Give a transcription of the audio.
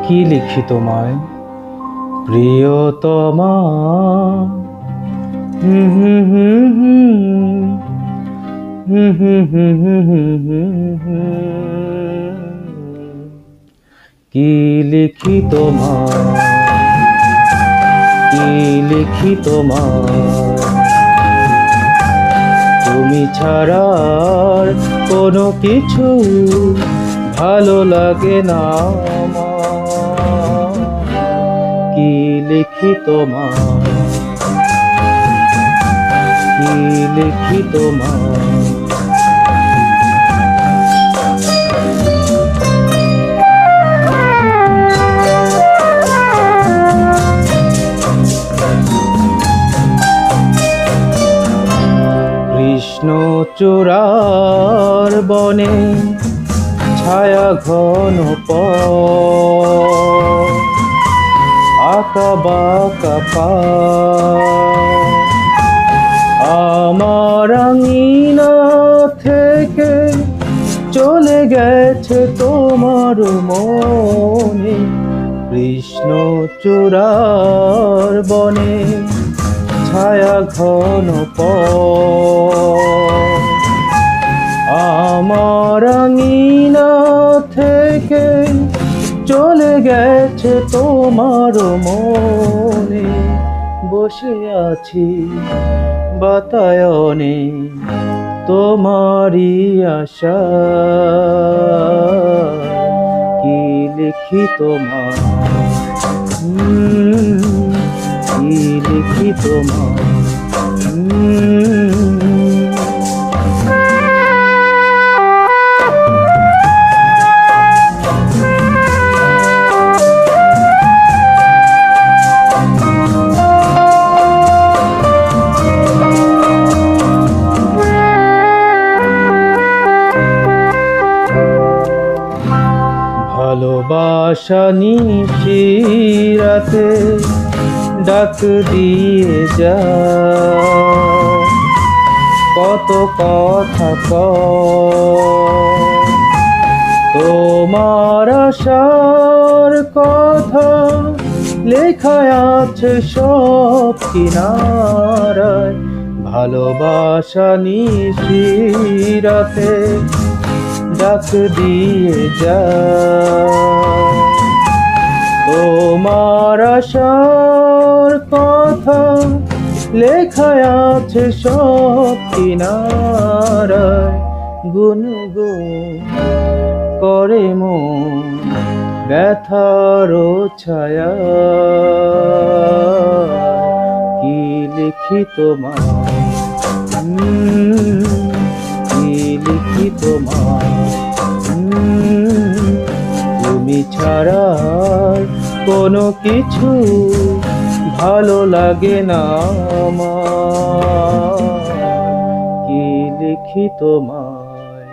কি লিখি তোমায় প্রিয়তমা? হুম হুম হুম হুম হুম হুম হুম হুম হুম হুম। কি লিখি তোমায়, কি লিখি তোমায়? তুমি ছাড়া আর কোনো কিছু ভালো লাগে না আমার। কি লিখি তোমায়, কি লিখি তোমায়? কৃষ্ণচূড়ার বনে ছায়া ঘন পথ, আঁকা বাঁকা পায়। আমার আঙিনা থেকে চলে গেছে তোমার মনে। কৃষ্ণচূড়ার বনে ছায়া ঘন পথ, আমার আঙিনা থেকে চলে গেছে তোমার মনে। বসে আছি বাতায়নে তোমারই আশা। কি লিখি তোমায়, কি লিখি তোমায়? ভালোবাসা নিশিরাতে ডাক দিয়ে যায়, কত কথা কয়। তোমার আশার কথা লেখা আছে সব কিনারায়। ভালোবাসা নিশিরাতে ডাক দিয়ে যায়, তোমার আশার কথা লেখা আছে সব কিনারায়। গুনগুন করে মন ব্যথার ছায়া। কি লিখি তোমায়, কি লিখি তোমায়? তুমি ছাড়া আর কোনো কিছু ভালো লাগে না আমার। কি লিখি তোমায়?